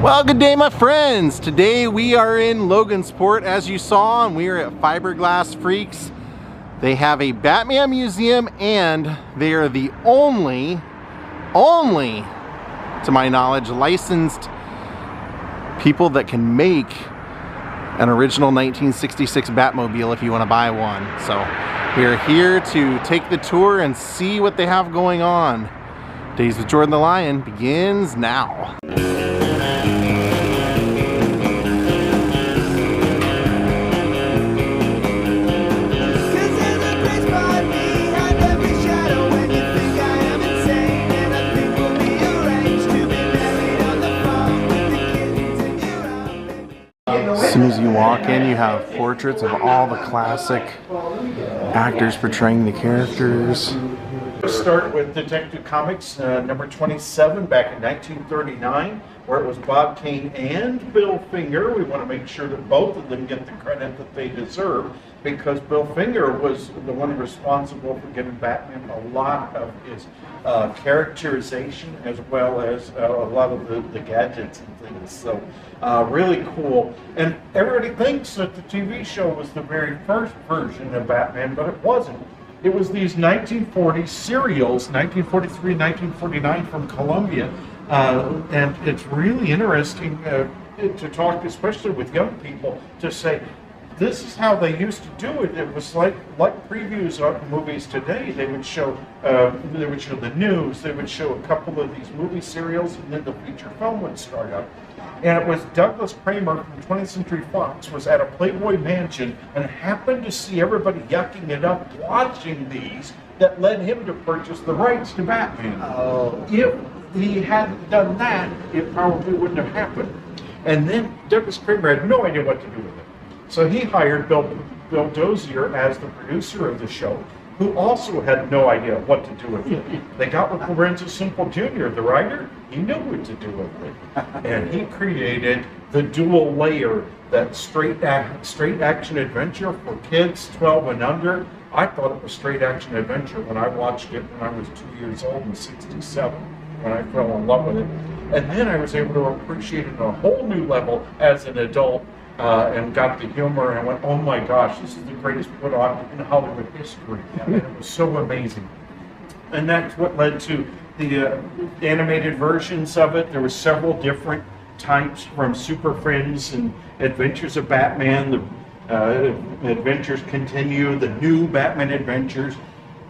Well, good day, my friends. Today we are in Logansport, as you saw, and we are at Fiberglass Freaks. They have a Batman museum, and they are the only, to my knowledge, licensed people that can make an original 1966 Batmobile if you want to buy one. So we are here to take the tour and see what they have going on. Daze with Jordan the Lion begins now. As soon as you walk in, you have portraits of all the classic actors portraying the characters. Let's start with Detective Comics number 27 back in 1939, where it was Bob Kane and Bill Finger. We want to make sure that both of them get the credit that they deserve, because Bill Finger was the one responsible for giving Batman a lot of his characterization, as well as a lot of the gadgets and things. So really cool. And everybody thinks that the TV show was the very first version of Batman, but it wasn't. It was these 1940 serials, 1943, 1949 from Columbia, and it's really interesting to talk, especially with young people, to say, this is how they used to do it. It was like previews of movies today. They would show the news. They would show a couple of these movie serials, and then the feature film would start up. And it was Douglas Kramer from 20th Century Fox was at a Playboy mansion and happened to see everybody yucking it up watching these, that led him to purchase the rights to Batman. If he hadn't done that, it probably wouldn't have happened. And then Douglas Kramer had no idea what to do with it. So he hired Bill Dozier as the producer of the show, who also had no idea what to do with it. They got with Lorenzo Simple Jr., the writer. He knew what to do with it. And he created the dual layer, that straight action adventure for kids 12 and under. I thought it was straight action adventure when I watched it when I was 2 years old in '67, when I fell in love with it. And then I was able to appreciate it on a whole new level as an adult. And got the humor, and I went, oh my gosh, this is the greatest put on in Hollywood history. And it was so amazing. And that's what led to the animated versions of it. There were several different types, from Super Friends and Adventures of Batman, the Adventures Continue, the new Batman Adventures.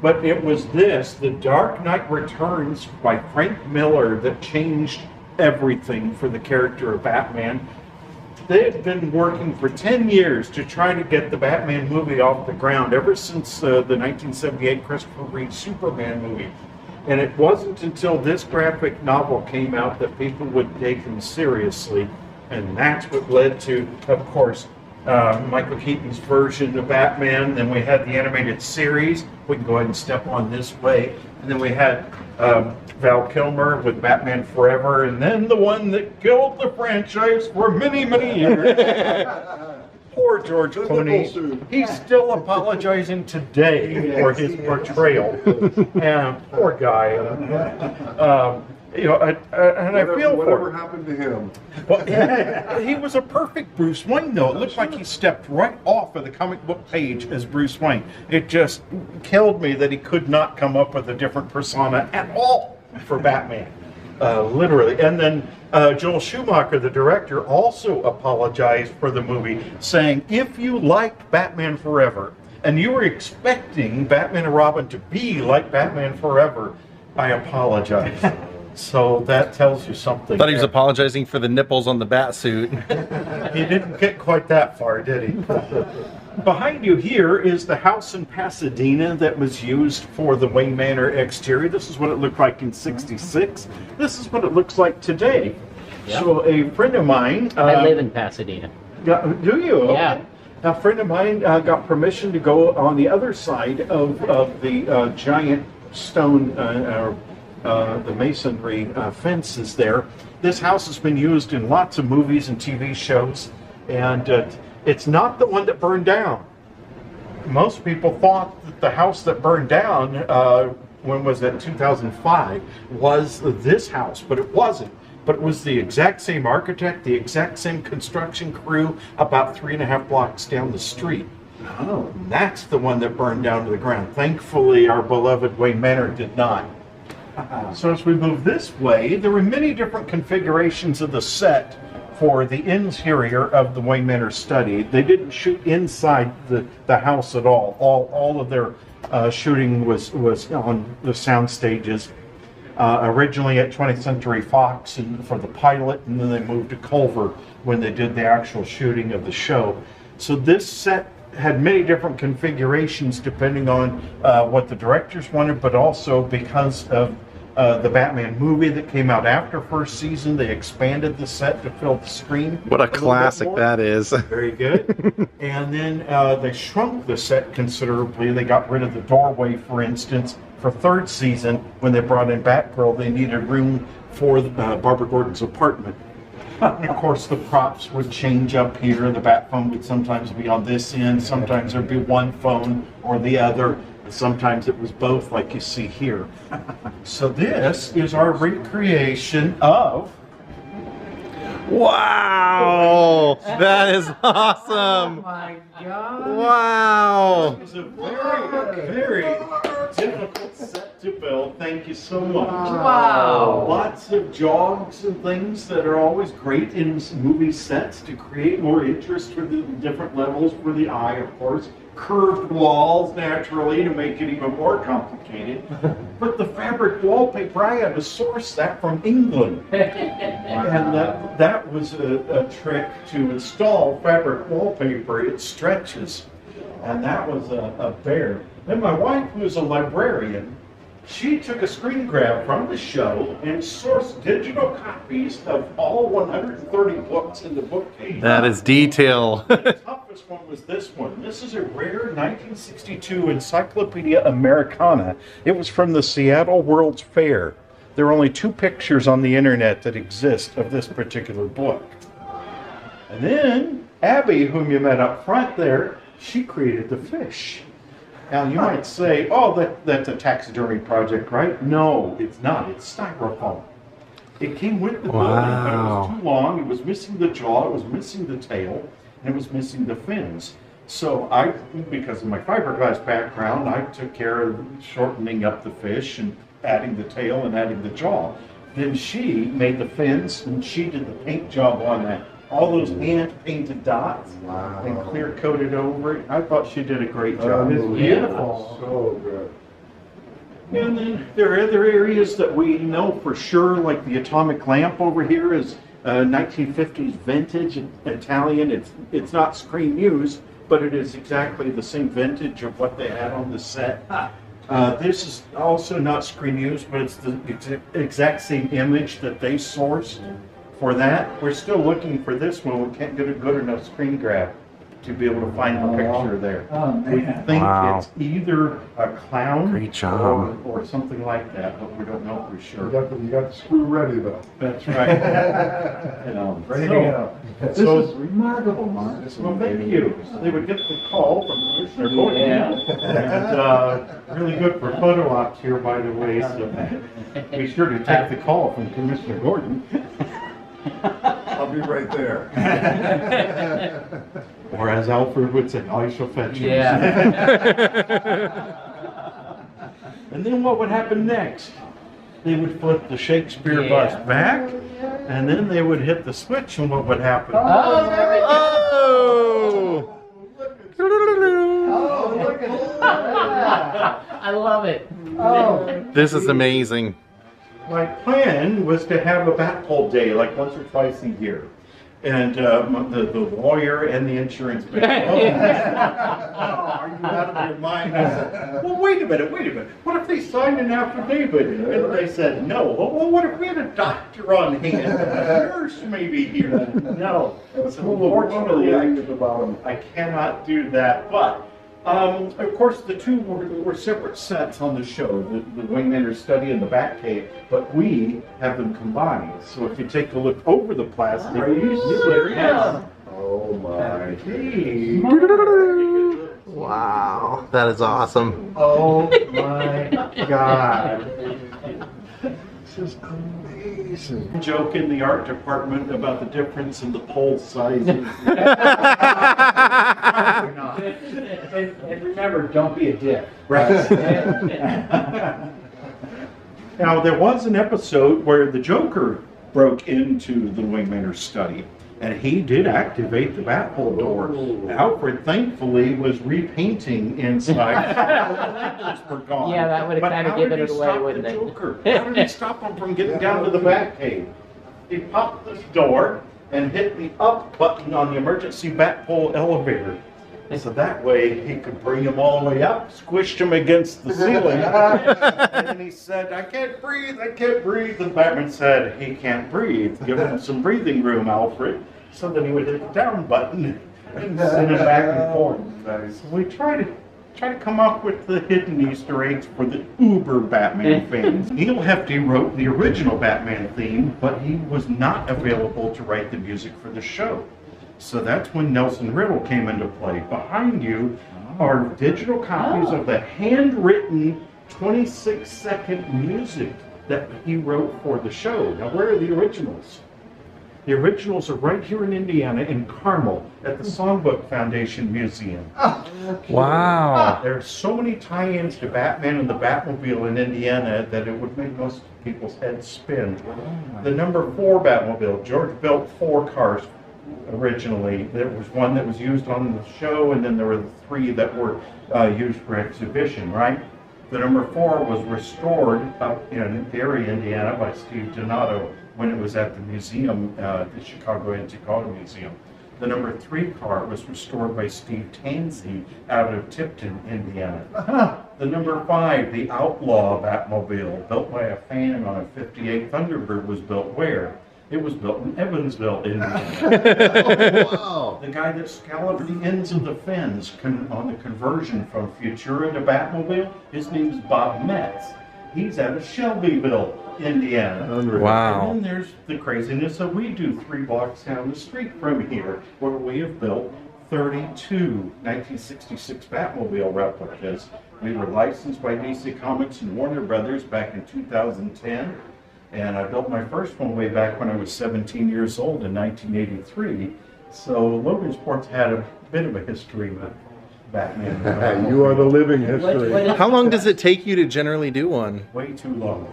But it was this, The Dark Knight Returns by Frank Miller, that changed everything for the character of Batman. They had been working for 10 years to try to get the Batman movie off the ground, ever since the 1978 Christopher Reeve Superman movie. And it wasn't until this graphic novel came out that people would take him seriously. And that's what led to, of course, Michael Keaton's version of Batman. Then we had the animated series. We can go ahead and step on this way. And then we had Val Kilmer with Batman Forever, and then the one that killed the franchise for many, many years. Poor George Clooney. He's still apologizing today for his portrayal. And poor guy. And I feel for whatever happened to him. Well, he was a perfect Bruce Wayne, though. It looked like he stepped right off of the comic book page as Bruce Wayne. It just killed me that he could not come up with a different persona at all for Batman, literally. And then Joel Schumacher, the director, also apologized for the movie, saying, if you liked Batman Forever, and you were expecting Batman and Robin to be like Batman Forever, I apologize. So that tells you something. I thought he was apologizing for the nipples on the bat suit. He didn't get quite that far, did he? Behind you here is the house in Pasadena that was used for the Wayne Manor exterior. This is what it looked like in '66. This is what it looks like today. Yep. So a friend of mine... I live in Pasadena. Do you? Yeah. Okay. A friend of mine got permission to go on the other side of the giant stone, the masonry fences there. This house has been used in lots of movies and TV shows, and it's not the one that burned down. Most people thought that the house that burned down, when was that, 2005, was this house, but it wasn't. but it was the exact same architect, the exact same construction crew, about 3.5 blocks down the street. Oh. That's the one that burned down to the ground. Thankfully, our beloved Wayne Manor did not. So as we move this way, there were many different configurations of the set for the interior of the Wayne Manor study. They didn't shoot inside the house at all. All of their shooting was on the sound stages. Originally at 20th Century Fox and for the pilot, and then they moved to Culver when they did the actual shooting of the show. So this set had many different configurations depending on what the directors wanted, but also because of the Batman movie that came out after first season, they expanded the set to fill the screen. What a classic that is. Very good. And then they shrunk the set considerably. They got rid of the doorway, for instance. For third season, when they brought in Batgirl, they needed room for Barbara Gordon's apartment. And of course, the props would change up here. The Bat phone would sometimes be on this end. Sometimes there'd be one phone or the other. Sometimes it was both, like you see here. So this is our recreation of... Wow! That is awesome! Oh my God! Wow! It was a very difficult set to build. Thank you so much. Wow! Lots of jogs and things that are always great in movie sets to create more interest for the different levels for the eye, of course. Curved walls, naturally, to make it even more complicated. But the fabric wallpaper, I had to source that from England. And that was a trick to install fabric wallpaper. It stretches. And that was a bear. Then my wife, who is a librarian, she took a screen grab from the show and sourced digital copies of all 130 books in the bookcase. That is detail. The toughest one was this one. This is a rare 1962 Encyclopedia Americana. It was from the Seattle World's Fair. There are only 2 pictures on the internet that exist of this particular book. And then Abby, whom you met up front there, she created the fish. Now you might say, oh, that's a taxidermy project, right? No, it's not. It's styrofoam. It came with the building, but it was too long. It was missing the jaw, it was missing the tail, and it was missing the fins. So I, because of my fiberglass background, I took care of shortening up the fish and adding the tail and adding the jaw. Then she made the fins, and she did the paint job on that. All those hand-painted dots and clear-coated over it. I thought she did a great job. It's beautiful. So good. And then there are other areas that we know for sure, like the atomic lamp over here is 1950s vintage Italian. It's not screen used, but it is exactly the same vintage of what they had on the set. This is also not screen used, but it's the exact same image that they sourced. For that, we're still looking for this one. We can't get a good enough screen grab to be able to find the picture there. Oh, We man. think Wow. it's either a clown Great job. or something like that, but we don't know for You sure. got the screw ready though. That's right. Ready to go. This So- is remarkable, Mark. Well, thank you. They would get the call from Commissioner Gordon. And really good for photo ops here, by the way, so be sure to take the call from Commissioner Gordon. I'll be right there. Or as Alfred would say, I shall fetch you. Yeah. And then what would happen next? They would flip the Shakespeare Yeah. bust back, and then they would hit the switch, and what would happen? Oh, there we go. Oh! Oh, look at that. I love it. Oh. This is amazing. My plan was to have a Batpole day, like once or twice a year. And the lawyer and the insurance man, oh, are you out of your mind? I said, well, wait a minute. What if they signed an affidavit? And they said, no. Well, what if we had a doctor on hand? A nurse maybe here? No. So unfortunately, I cannot do that. But of course, the two were separate sets on the show, the Wayne Manor study and the Batcave, but we have them combined. So if you take a look over the plastic, there is Oh my. Batcave. Wow, that is awesome. Oh my God. This is amazing. amazing. Joke in the art department about the difference in the pole sizes. And remember, don't be a dick. Right. Now, there was an episode where the Joker broke into the Wingmaner's study, and he did activate the Batmobile door. Alfred, thankfully, was repainting inside. The labels were gone. Yeah, that would've But kinda how given did it he away, stop wouldn't the it? Joker? How did he stop him from getting down to the Batcave? He popped this door and hit the up button on the emergency Batpole elevator. So that way he could bring him all the way up, squished him against the ceiling. And he said, I can't breathe, I can't breathe. And Batman said, he can't breathe. Give him some breathing room, Alfred. So then he would hit the down button and send him back and forth. So we try to come up with the hidden Easter eggs for the uber Batman fans. Neil Hefti wrote the original Batman theme, but he was not available to write the music for the show. So that's when Nelson Riddle came into play. Behind you are digital copies of the handwritten 26-second music that he wrote for the show. Now, where are the originals? The originals are right here in Indiana, in Carmel, at the Songbook Foundation Museum. Wow. There are so many tie-ins to Batman and the Batmobile in Indiana that it would make most people's heads spin. The number 4 Batmobile, George built 4 cars originally. There was one that was used on the show, and then there were 3 that were used for exhibition, right? The number 4 was restored up in Gary, Indiana by Steve Donato when it was at the museum, the Chicago Antiquarian Museum. The number 3 car was restored by Steve Tansey out of Tipton, Indiana. The number 5, the Outlaw Batmobile, built by a fan on a 58 Thunderbird, was built where? It was built in Evansville, Indiana. Wow. The guy that scalloped the ends of the fins on the conversion from Futura to Batmobile, his name's Bob Metz. He's out of Shelbyville, Indiana. Wow. And then there's the craziness that we do 3 blocks down the street from here, where we have built 32 1966 Batmobile replicas. We were licensed by DC Comics and Warner Brothers back in 2010. And I built my first one way back when I was 17 years old in 1983. So Logansport's had a bit of a history with Batman. You are the living history. How long does it take you to generally do one? Way too long.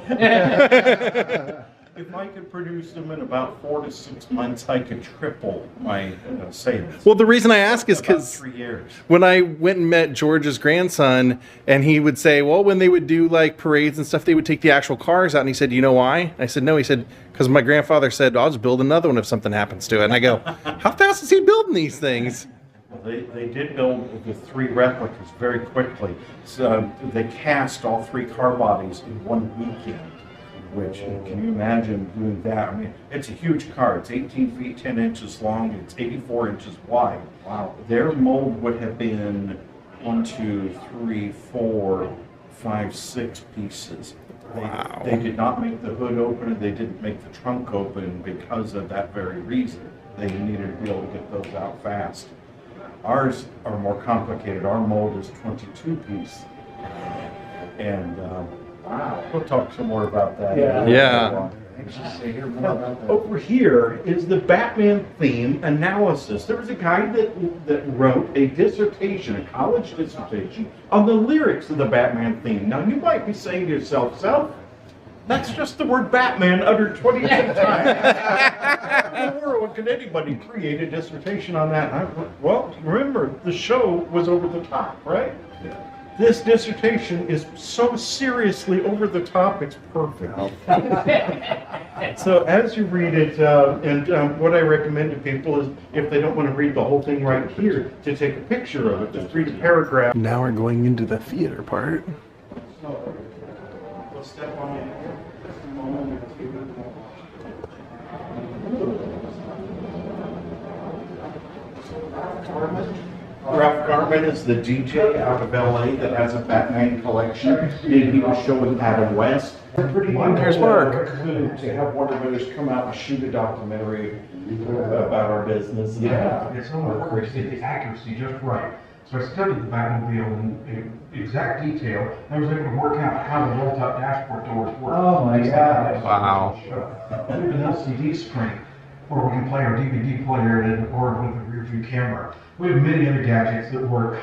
If I could produce them in about 4 to 6 months, I could triple my sales. Well, the reason I ask is About because 3 years. when I went and met George's grandson, and he would say, well, when they would do like parades and stuff, they would take the actual cars out. And he said, you know why? I said, no. He said, because my grandfather said, I'll just build another one if something happens to it. And I go, how fast is he building these things? Well, they did build the 3 replicas very quickly. So they cast all 3 car bodies in one weekend. Which, can you imagine doing that? I mean, it's a huge car. It's 18 feet, 10 inches long. It's 84 inches wide. Wow. Their mold would have been 1, 2, 3, 4, 5, 6 pieces. Wow. They did not make the hood open. They didn't make the trunk open because of that very reason. They needed to be able to get those out fast. Ours are more complicated. Our mold is 22 piece. And wow, we'll talk some more about that. Yeah. Anxious to hear more about that. Over here is the Batman theme analysis. There was a guy that wrote a dissertation, a college dissertation, on the lyrics of the Batman theme. Now, you might be saying to yourself, Self, that's just the word Batman uttered 22 times. How in the world could anybody create a dissertation on that? Well, remember, the show was over the top, right? Yeah. This dissertation is so seriously over the top, it's perfect. So as you read it, and what I recommend to people is, if they don't want to read the whole thing right here, to take a picture of it, just read a paragraph. Now we're going into the theater part. So, we'll step on in here just a moment or two. Ralph Garman is the DJ out of LA that has a Batman collection, and he was showing Adam West. There's Mark. To have Warner Brothers come out and shoot a documentary about our business. Yeah, it's not of course, the accuracy just right. So I studied the Batmobile exact detail. I was able to work out how the roll-top dashboard doors work. Oh my gosh. Wow. We have an LCD screen where we can play our DVD player in or with a rear view camera. We have many other gadgets that work.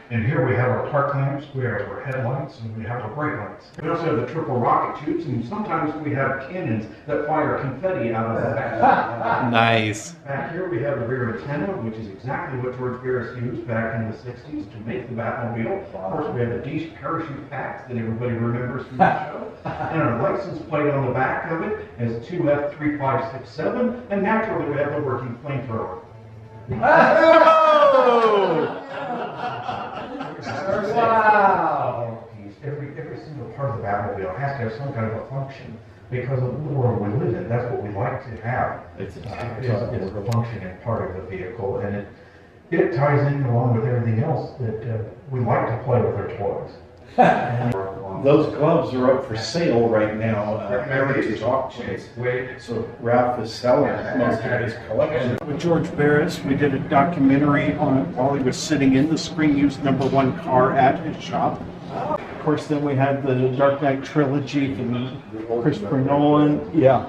And here we have our park lamps, we have our headlights, and we have our brake lights. We also have the triple rocket tubes, and sometimes we have cannons that fire confetti out of the back. Nice. Back here we have the rear antenna, which is exactly what George Barris used back in the 60s to make the Batmobile. Of course, we have the Daze parachute packs that everybody remembers from the show. And our license plate on the back of it is 2F3567, and naturally we have the working flamethrower. Oh! Wow. Every single part of the Batmobile has to have some kind of a function because of the world we live in. That's what we like to have. It's a functioning part of the vehicle, and it ties in along with everything else that we like to play with our toys. Those gloves are up for sale right now, heritage auctions. So Ralph is selling most of his collection. With George Barris, we did a documentary on it while he was sitting in the screen used #1 car at his shop. Of course, then we had the Dark Knight trilogy from Christopher Nolan. Yeah.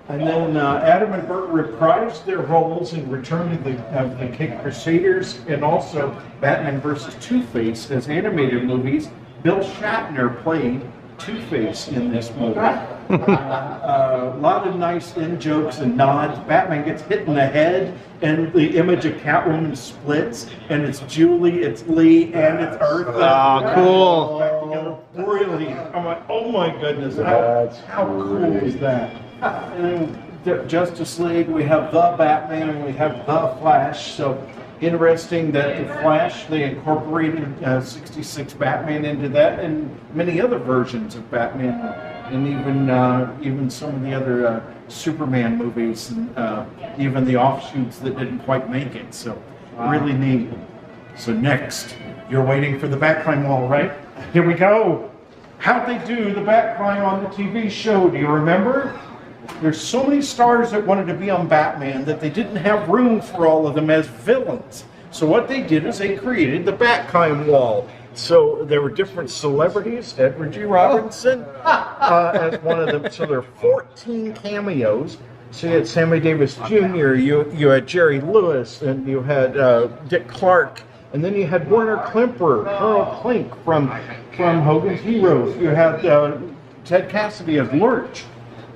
And then Adam and Bert reprised their roles in Return of the Cape Crusaders and also Batman vs. Two-Face as animated movies. Bill Shatner played Two-Face in this movie. A lot of nice in-jokes and nods. Batman gets hit in the head, and the image of Catwoman splits, and it's Julie, it's Lee, and it's Eartha. Oh, cool. Back together. Brilliant. I'm like, oh my goodness, how cool is that? And then Justice League, we have the Batman, and we have the Flash. So interesting that the Flash, they incorporated 66 Batman into that, and many other versions of Batman, and even some of the other Superman movies, and even the offshoots that didn't quite make it. So really neat. So next, you're waiting for the Batclimb wall, right? Here we go. How'd they do the Batclimb on the TV show? Do you remember? There's so many stars that wanted to be on Batman that they didn't have room for all of them as villains. So what they did is they created the Batclimb wall. So there were different celebrities, Edward G. Robinson as one of them. So there are 14 cameos. So you had Sammy Davis Jr., you had Jerry Lewis, and you had Dick Clark, and then you had Werner Klemperer, Carl Klink from Hogan's Heroes. You had Ted Cassidy as Lurch.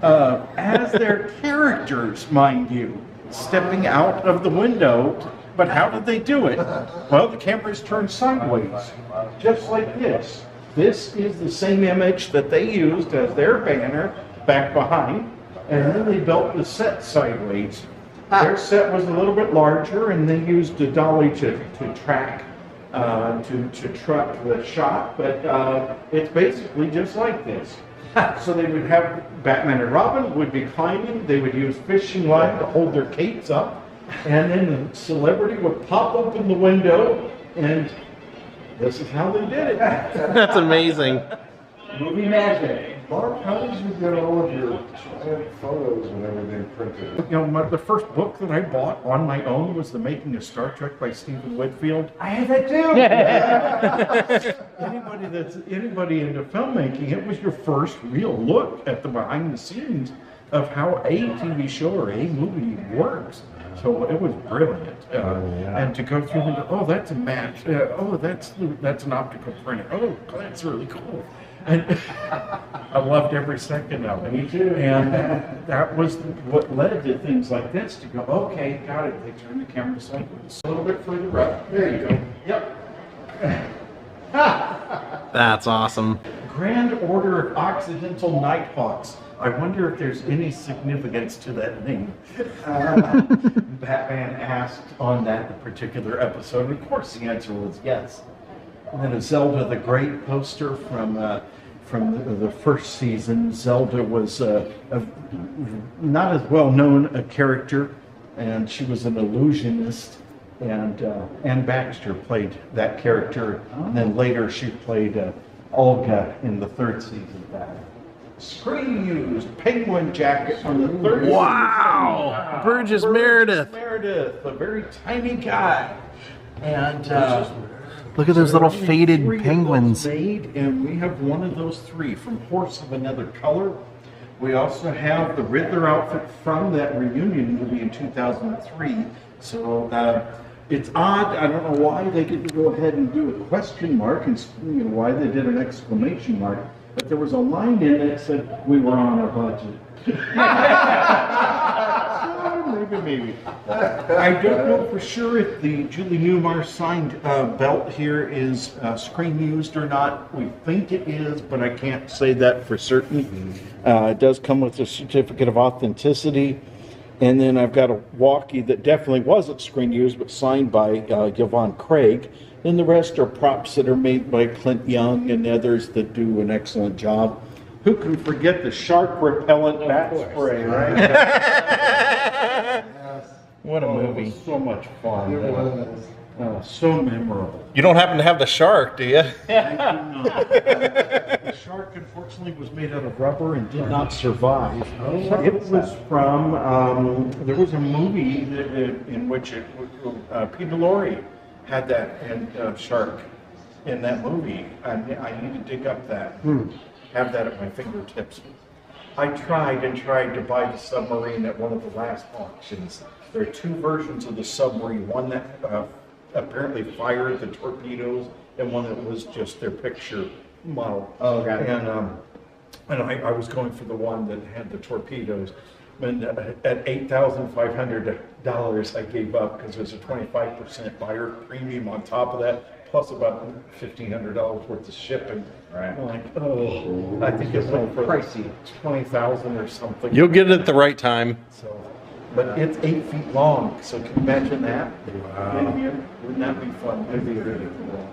As their characters, mind you, stepping out of the window. But how did they do it? Well, the cameras turned sideways, just like this. This is the same image that they used as their banner back behind, and then they built the set sideways. Their set was a little bit larger, and they used a dolly to truck the shot, but it's basically just like this. So they would have Batman and Robin would be climbing, they would use fishing line to hold their capes up, and then the celebrity would pop open the window, and this is how they did it. That's amazing. Movie magic. Mark, how did you get all of your photos and everything printed? You know, the first book that I bought on my own was The Making of Star Trek by Stephen Whitfield. I have that too. Anybody into filmmaking, it was your first real look at the behind the scenes of how a TV show or a movie works. So it was brilliant. And to go through and go, oh, that's a match. Oh, that's an optical printer. Oh, that's really cool. And I loved every second of it. Me too. And that was what led to things like this, to go, okay, got it. They turn the camera sideways. A little bit further up. There you go. Yep. That's awesome. Grand Order of Occidental Nighthawks. I wonder if there's any significance to that name. Batman asked on that particular episode. And of course, the answer was yes. And then a Zelda the Great poster from the first season. Zelda was not as well known a character, and she was an illusionist. And Ann Baxter played that character, and then later she played Olga in the third season back. Screen used Penguin jacket from the third season. Wow! Burgess Meredith. Meredith, a very tiny guy. And Look at those So there little are only faded 3 of penguins. those made, and we have one of those 3 from Horse of Another Color. We also have the Riddler outfit from that reunion movie in 2003. So it's odd. I don't know why they didn't go ahead and do a question mark and why they did an exclamation mark. But there was a line in it that said, "We were on our budget." Maybe. I don't know for sure if the Julie Newmar signed belt here is screen used or not. We think it is, but I can't say that for certain. It does come with a certificate of authenticity. And then I've got a walkie that definitely wasn't screen used, but signed by Yvonne Craig. And the rest are props that are made by Clint Young and others that do an excellent job. Who can forget the shark repellent bat spray, right? What a It movie. was so much fun. It was. So memorable. You don't happen to have the shark, do you? The shark, unfortunately, was made out of rubber and did not survive. It was from, there was a movie in which Peter Lorre had that shark in that movie. I need to dig up that, have that at my fingertips. I tried to buy the submarine at one of the last auctions. There are 2 versions of the submarine, one that apparently fired the torpedoes and one that was just their picture model. Oh, got it. And I was going for the one that had the torpedoes. And at $8,500, I gave up because there's a 25% buyer premium on top of that, plus about $1,500 worth of shipping. Right. I'm like, oh, I think it went for Pricey. $20,000 or something. You'll get it at the right time. So, but it's 8 feet long, so can you imagine that? Wow. Wouldn't that be fun? That'd be really cool.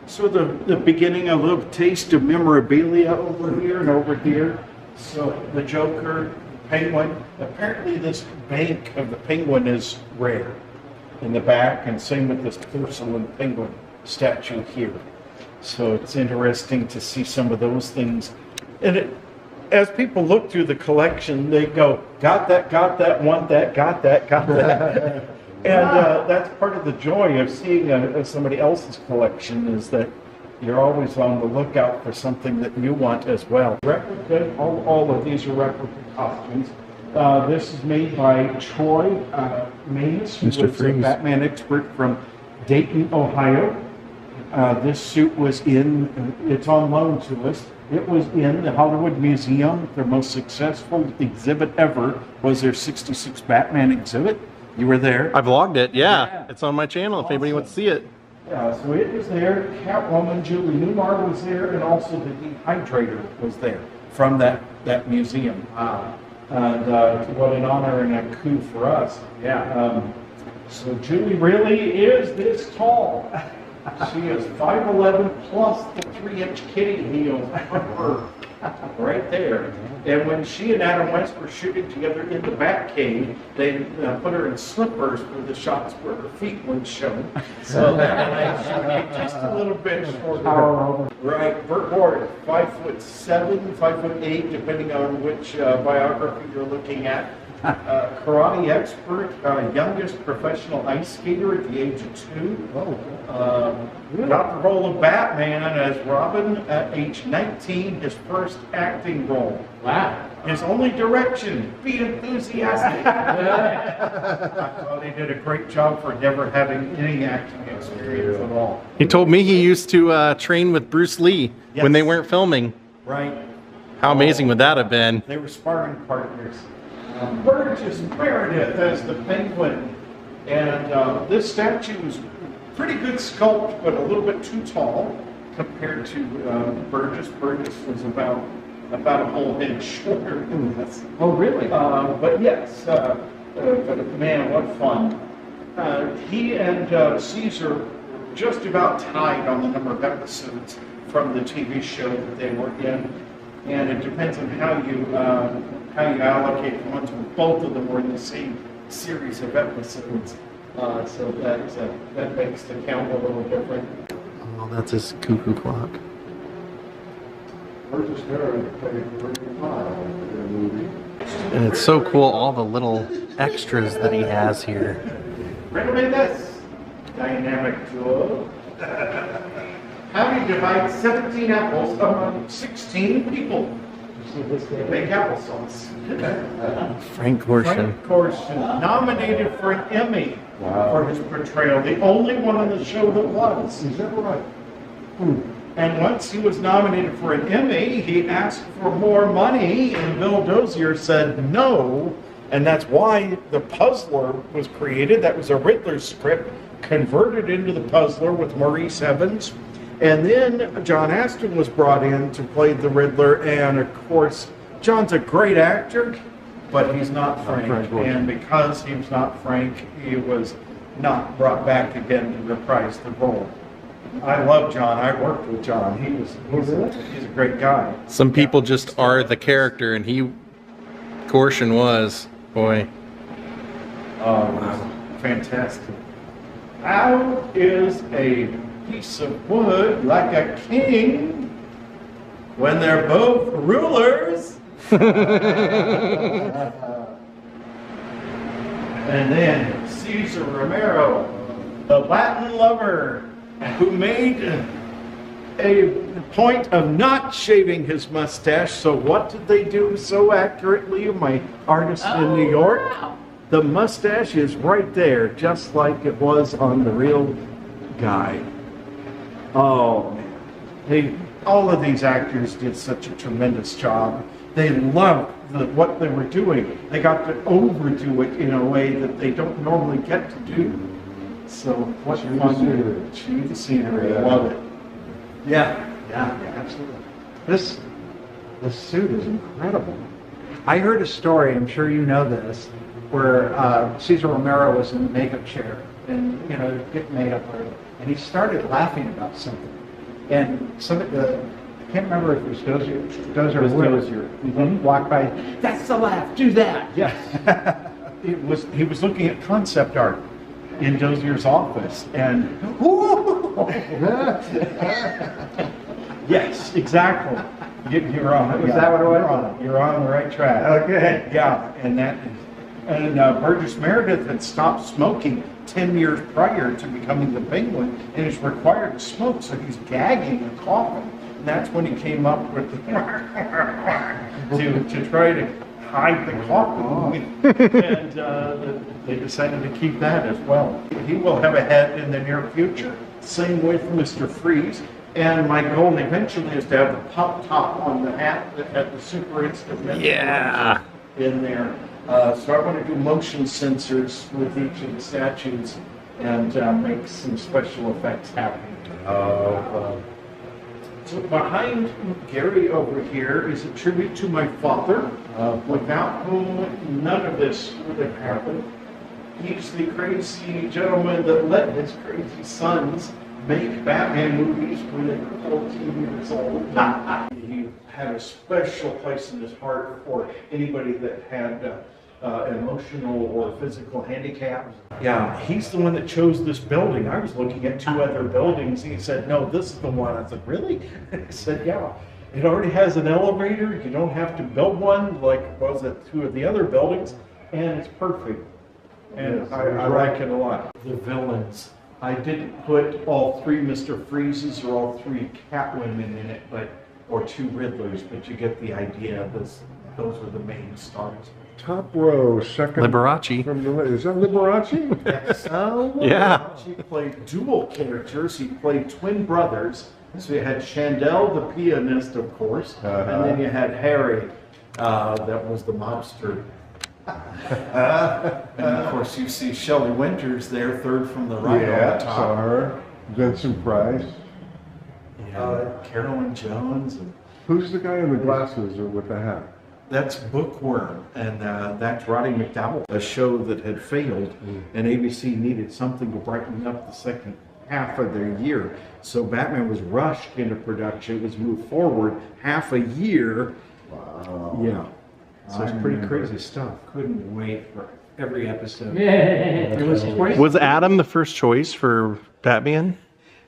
So the beginning, a little taste of memorabilia over here and over here. So the Joker, Penguin. Apparently this bank of the Penguin is rare in the back, and same with this porcelain Penguin statue here. So it's interesting to see some of those things. And as people look through the collection, they go, got that, want that, got that. And that's part of the joy of seeing somebody else's collection, is that you're always on the lookout for something that you want as well. Replica, all of these are replica costumes. This is made by Troy Mays, who Mr. was a Freeze. Batman expert from Dayton, Ohio. This suit was it's on loan to us. It was in the Hollywood Museum. Their most successful exhibit ever was their 66 Batman exhibit. You were there. I vlogged it, yeah. Yeah. It's on my channel if anybody wants to see it. So it was there. Catwoman, Julie Newmar was there, and also the Dehydrator was there from that museum. Wow. And what an honor and a coup for us. Yeah. So Julie really is this tall. She is 5'11" plus the 3-inch kitty heels on her, right there. And when she and Adam West were shooting together in the Batcave, they put her in slippers for the shots where her feet weren't shown. So that way she would be just a little bit shorter. Right. Burt Ward, 5'7", 5'8", depending on which biography you're looking at. Karate expert, youngest professional ice skater at the age of 2. Got the role of Batman as Robin at age 19, his first acting role. Wow. His only direction, be enthusiastic. I thought he did a great job for never having any acting experience at all. He told me he used to train with Bruce Lee when they Yes. weren't filming. Right. How amazing would that have been? They were sparring partners. Burgess Meredith as the Penguin. And this statue is pretty good sculpt, but a little bit too tall compared to Burgess. Burgess was about a whole head shorter than this. Oh, really? But yes, but man, what fun. He and Caesar just about tied on the number of episodes from the TV show that they were in. And it depends on how you allocate the ones where both of them were in the same series of episodes. So that makes the count a little different. Oh, that's his cuckoo clock. Burgess Meredith played 35 in the movie. And it's so cool, all the little extras that he has here. Renovate this dynamic duo. How do you divide 17 apples among 16 people? Make applesauce. Frank Gorshin. Frank Gorshin, nominated for an Emmy for his portrayal. The only one on the show that was. Is that right? And once he was nominated for an Emmy, he asked for more money, and Bill Dozier said no. And that's why the Puzzler was created. That was a Riddler script converted into the Puzzler with Maurice Evans. And then John Astin was brought in to play the Riddler. And of course, John's a great actor, but he's not Frank. And because he was not Frank, he was not brought back again to reprise the role. I love John. I worked with John. He's a great guy. Some people just are the character, and Gorshin was. Boy. Oh, wow. Fantastic. How is a piece of wood like a king when they're both rulers? And then Cesar Romero, the Latin lover, who made a point of not shaving his mustache. So what did they do so accurately, my artist in New York? Wow. The mustache is right there, just like it was on the real guy. Oh, man. All of these actors did such a tremendous job. They loved what they were doing. They got to overdo it in a way that they don't normally get to do. So what fun. Chew the scenery. I love it. Yeah, absolutely. This suit is incredible. I heard a story, I'm sure you know this, where Cesar Romero was in the makeup chair and, getting made up, and he started laughing about something. And I can't remember if it was Dozier walked by, that's the laugh, do that. Yes. He was looking at concept art in Dozier's office, and yes, exactly. You're on it. Is that what it was? You're on it. You're on the right track. Okay. Yeah, and Burgess Meredith had stopped smoking 10 years prior to becoming the Penguin, and is required to smoke, so he's gagging and coughing. And that's when he came up with the to try to hide the coughing. And they decided to keep that as well. He will have a head in the near future. Same with Mr. Freeze. And my goal eventually is to have the pop top on the hat that had the super instant in there. So I want to do motion sensors with each of the statues and make some special effects happen. So behind Gary over here is a tribute to my father, without whom none of this would have happened. He's the crazy gentleman that let his crazy sons make Batman movies when they were 14 years old. He had a special place in his heart for anybody that had emotional or physical handicaps. Yeah, he's the one that chose this building. I was looking at two other buildings. He said, no, this is the one. I said, really? I said, yeah. It already has an elevator. You don't have to build one like was at two of the other buildings. And it's perfect. And yes, I like it a lot. The villains. I didn't put all three Mr. Freezes or all three Catwomen in it, or two Riddlers, but you get the idea. Those were the main stars. Top row, second. Liberace. Is that Liberace? Yes. Yeah. He played dual characters. He played twin brothers. So you had Chandel, the pianist, of course, and then you had Harry, that was the mobster. And of course, you see Shelley Winters there, third from the right on the top. Saw her. Vincent Price. Carolyn Jones. And Who's the guy in the glasses or with the hat? that's Bookworm, and that's Roddy McDowell, a show that had failed, and ABC needed something to brighten up the second half of their year. So Batman was rushed into production. It was moved forward half a year. Wow. Yeah. So it's pretty crazy stuff. Couldn't wait for every episode. It was 20. Was Adam the first choice for Batman?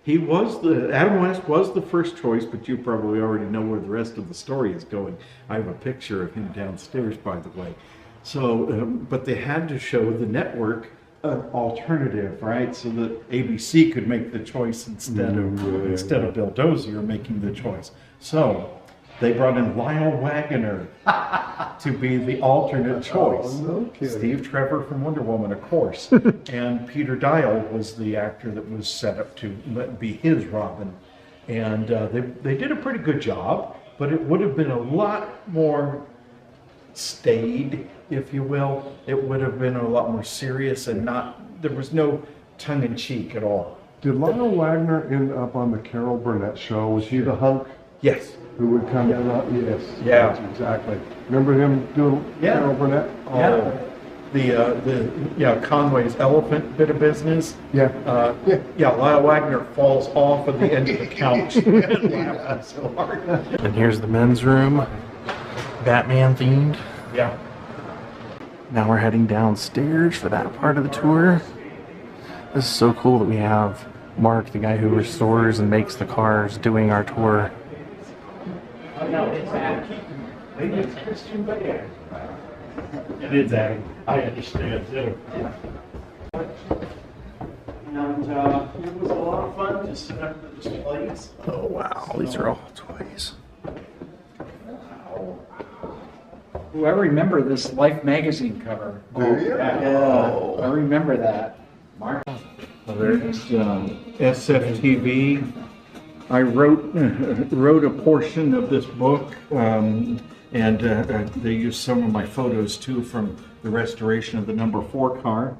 He was Adam West was the first choice, but you probably already know where the rest of the story is going. I have a picture of him downstairs, by the way. So, but they had to show the network an alternative, right? So that ABC could make the choice instead of Bill Dozier making the choice. So they brought in Lyle Waggoner to be the alternate choice. Okay. Steve Trevor from Wonder Woman, of course. And Peter Dial was the actor that was set up to be his Robin. And they did a pretty good job, but it would have been a lot more staid, if you will. It would have been a lot more serious and there was no tongue-in-cheek at all. Did Lyle Wagner end up on the Carol Burnett show? Was he the hunk Yes. who would come in? Yes. Yeah. That's exactly. Remember him doing Yeah. Carol Burnett? Yeah. The Conway's elephant bit of business. Yeah. Lyle Wagner falls off at the end of the couch and laughs so hard. And here's the men's room, Batman themed. Yeah. Now we're heading downstairs for that part of the tour. This is so cool that we have Mark, the guy who restores and makes the cars, doing our tour. Oh, no, it's Adam. Maybe it's Christian Bale. It is Adam. I understand too. And it was a lot of fun to set up the displays. Oh wow, these are all toys. Ooh, I remember this Life magazine cover. Do you? Yeah, I remember that. Mark. There's SFTV. I wrote a portion of this book, and they used some of my photos too from the restoration of the number 4 car.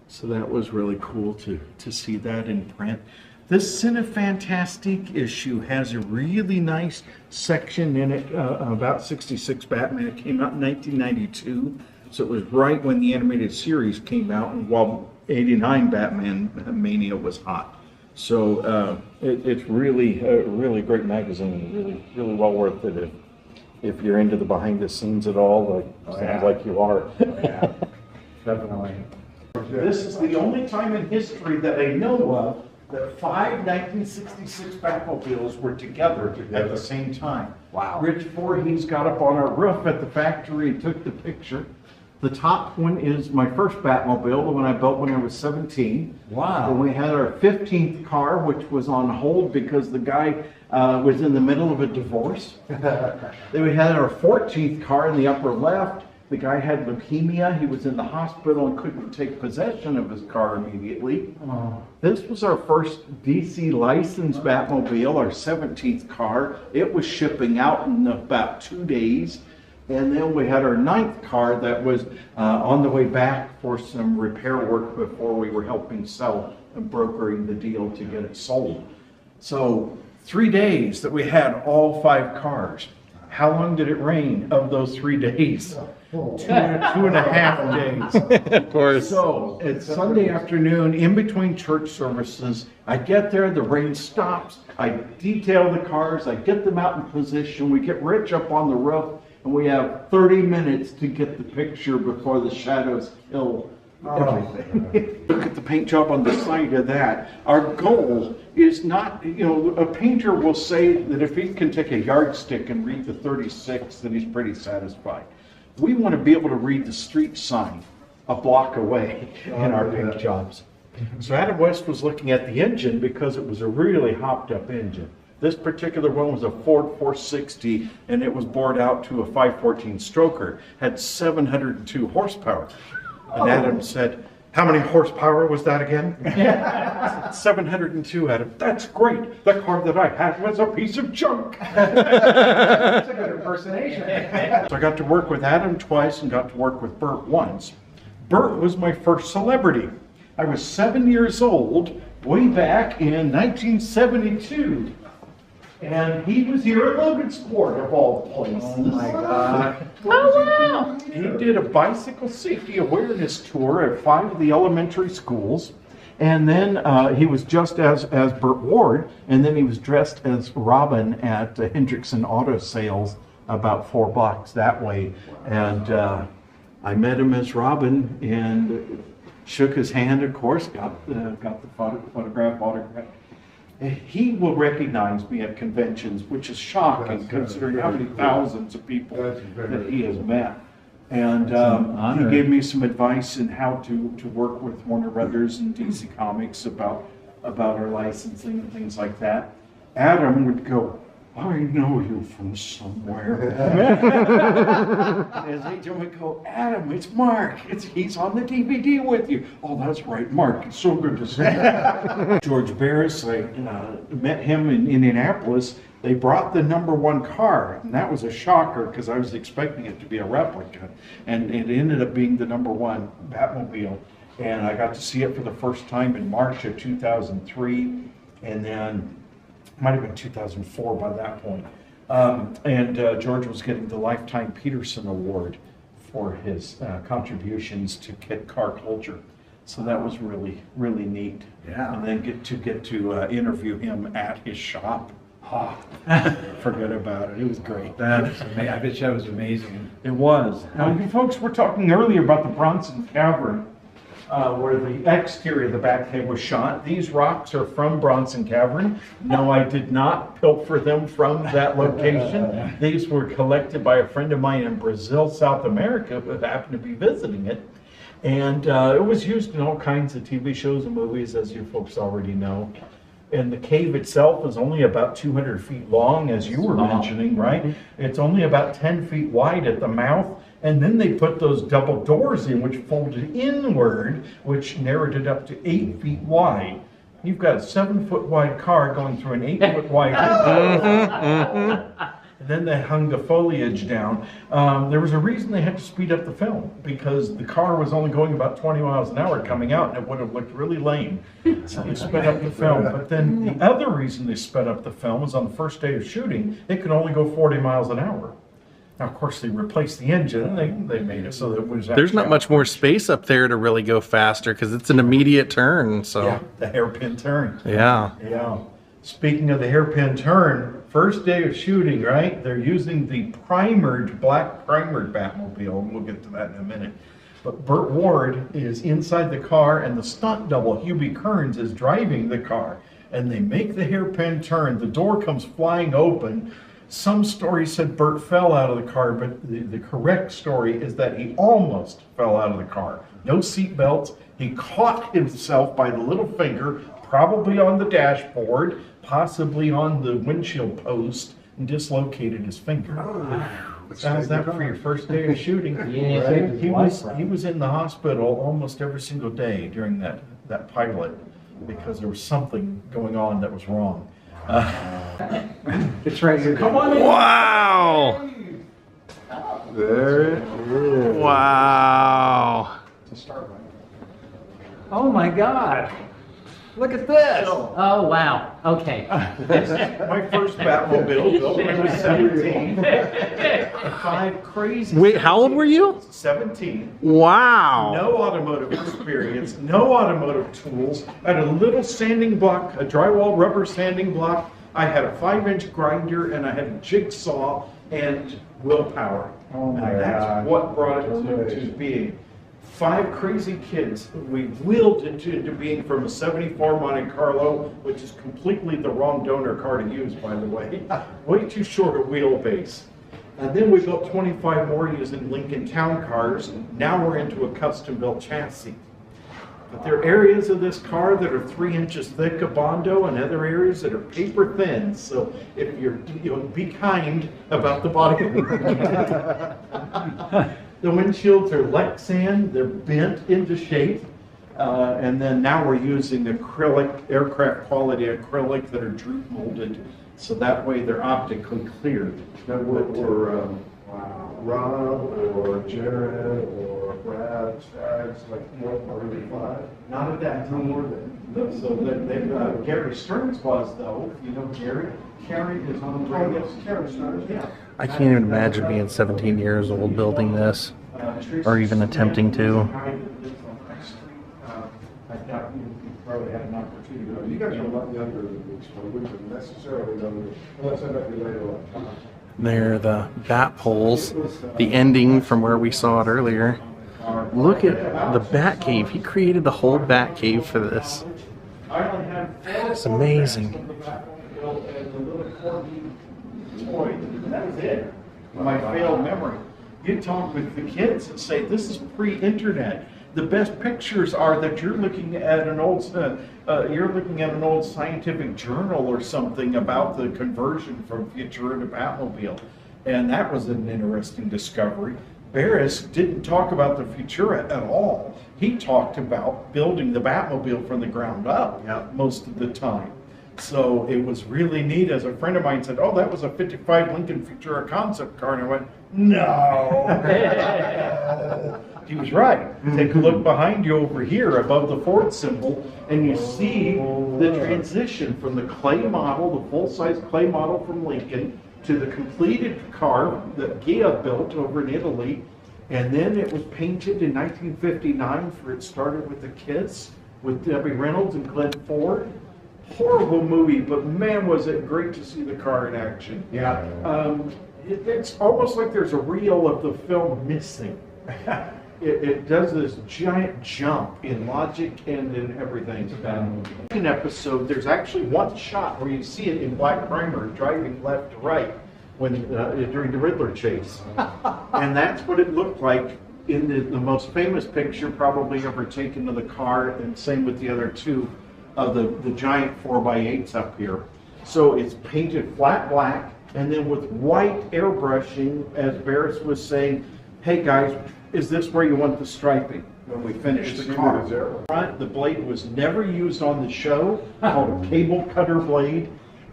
So that was really cool to see that in print. This Cinefantastique issue has a really nice section in it about 66 Batman. It came out in 1992, so it was right when the animated series came out, and while 89 Batman Mania was hot. So it's really a really great magazine, really well worth it if you're into the behind the scenes at all. Sounds like you are. Yeah, definitely. This is the only time in history that I know of that 5 1966 Batmobiles were together at the same time. Wow. Rich Voorhees got up on our roof at the factory and took the picture. The top one is my first Batmobile, the one I built when I was 17. Wow. And we had our 15th car, which was on hold because the guy was in the middle of a divorce. Then we had our 14th car in the upper left. The guy had leukemia. He was in the hospital and couldn't take possession of his car immediately. Oh. This was our first DC licensed Batmobile, our 17th car. It was shipping out in about 2 days. And then we had our 9th car that was on the way back for some repair work before we were helping sell and brokering the deal to get it sold. So 3 days that we had all 5 cars. How long did it rain of those 3 days? 2.5 days. Of course. So it's Sunday afternoon in between church services. I get there, the rain stops. I detail the cars. I get them out in position. We get Rich up on the roof, and we have 30 minutes to get the picture before the shadows kill everything. Look at the paint job on the side of that. Our goal is not, a painter will say that if he can take a yardstick and read the 36, then he's pretty satisfied. We want to be able to read the street sign a block away in our paint jobs. So Adam West was looking at the engine because it was a really hopped up engine. This particular one was a Ford 460, and it was bored out to a 514 stroker, had 702 horsepower. And Adam said, "How many horsepower was that again?" 702, Adam. "That's great. The car that I had was a piece of junk." That's a good impersonation. So I got to work with Adam twice and got to work with Bert once. Bert was my first celebrity. I was 7 years old way back in 1972. And he was here at Logansport, of all places. Oh my God. Oh, wow. He did a bicycle safety awareness tour at 5 of the elementary schools. And then he was just as Burt Ward, and then he was dressed as Robin at Hendrickson Auto Sales about 4 blocks that way. And I met him as Robin and shook his hand, of course, got the photograph autographed. He will recognize me at conventions, which is shocking considering how many thousands of people that he has met. And That's an honor. he gave me some advice in how to work with Warner Brothers and DC Comics about our licensing and things like that. Adam would go, I know you from somewhere. As agent would go, Adam, it's Mark. He's on the DVD with you. Oh, that's right, Mark. It's so good to see you. George Barris, I met him in Indianapolis. They brought the #1 car, and that was a shocker because I was expecting it to be a replica, and it ended up being the #1 Batmobile. And I got to see it for the first time in March of 2003, and then might have been 2004 by that point. George was getting the Lifetime Peterson Award for his contributions to car culture. So that was really, really neat. Yeah. And then get to interview him at his shop. Forget about it. It was great. I bet you that was amazing. It was. Now, you folks were talking earlier about the Bronson Cavern, where the exterior of the Batcave was shot. These rocks are from Bronson Cavern. No, I did not pilfer them from that location. These were collected by a friend of mine in Brazil, South America, who happened to be visiting it. And it was used in all kinds of TV shows and movies, as you folks already know. And the cave itself is only about 200 feet long, as you were mentioning, right? It's only about 10 feet wide at the mouth. And then they put those double doors in, which folded inward, which narrowed it up to 8 feet wide. You've got a 7-foot wide car going through an 8-foot wide window. And then they hung the foliage down. There was a reason they had to speed up the film, because the car was only going about 20 miles an hour coming out, and it would have looked really lame. So they sped up the film. But then the other reason they sped up the film was on the first day of shooting, it could only go 40 miles an hour. Now, of course, they replaced the engine, and they made it so that it was There's not much more space up there to really go faster because it's an immediate turn. So Yeah, the hairpin turn. yeah. Yeah. Speaking of the hairpin turn, first day of shooting, right? They're using the black primered Batmobile, and we'll get to that in a minute. But Burt Ward is inside the car, and the stunt double, Hubie Kearns, is driving the car. And they make the hairpin turn. The door comes flying open. Some stories said Burt fell out of the car, but the correct story is that he almost fell out of the car. No seat belts. He caught himself by the little finger, probably on the dashboard, possibly on the windshield post, and dislocated his finger. How's that for your first day of shooting? Yeah. Right? He was in the hospital almost every single day during that pilot because there was something going on that was wrong. It's right here. Come on in. Wow. There it is. Wow. Oh my God. Look at this. Oh, wow. Okay. My first Batmobile built when I was 17. 5 crazy. Wait, how old were you? 17. Wow. No automotive experience, no automotive tools. I had a little sanding block, a drywall rubber sanding block. I had a 5-inch grinder, and I had a jigsaw and willpower. Oh my and that's God. what brought it to being. 5 crazy kids. We willed it into being from a 74 Monte Carlo, which is completely the wrong donor car to use, by the way. Way too short a wheelbase. And then we built 25 more using Lincoln Town cars. Now we're into a custom-built chassis. But there are areas of this car that are 3 inches thick of Bondo, and other areas that are paper thin. So if be kind about the body. The windshields are Lexan, they're bent into shape. And then now we're using acrylic, aircraft quality acrylic that are droop molded. So that way they're optically clear. That were Rob or Jared or Brad tags like 435. Not at that time. So they've Gary Stearns was though. You know Gary? Gary is on the radio. Karen Stearns. Yeah. I can't even imagine being 17 years old building this, or even attempting to. I doubt you probably had an opportunity. You guys are a lot younger than me, so I wouldn't necessarily know, unless I met you later on. They're the bat poles, the ending from where we saw it earlier. Look at the Batcave. He created the whole Batcave for this. That's amazing. That was it. My failed memory. You talk with the kids and say, this is pre-internet. The best pictures are that you're looking at an old scientific journal or something about the conversion from Futura to Batmobile. And that was an interesting discovery. Barris didn't talk about the Futura at all. He talked about building the Batmobile from the ground up most of the time. So it was really neat. As a friend of mine said, oh, that was a 55 Lincoln Futura concept car. And I went, no. He was right. Take a look behind you over here above the Ford symbol, and you see the transition from the clay model, the full-size clay model from Lincoln, to the completed car that Gia built over in Italy. And then it was painted in 1959 for it started with a kiss with Debbie Reynolds and Glenn Ford. Horrible movie, but man, was it great to see the car in action. Yeah. It's almost like there's a reel of the film missing. It does this giant jump in logic and in everything. In episode, there's actually one shot where you see it in black primer driving left to right when during the Riddler chase, and that's what it looked like in the most famous picture probably ever taken of the car, and same with the other two of the giant 4x8s up here. So it's painted flat black, and then with white airbrushing, as Barris was saying, hey guys, is this where you want the striping when we finish the car? Front, the blade was never used on the show, called a cable cutter blade.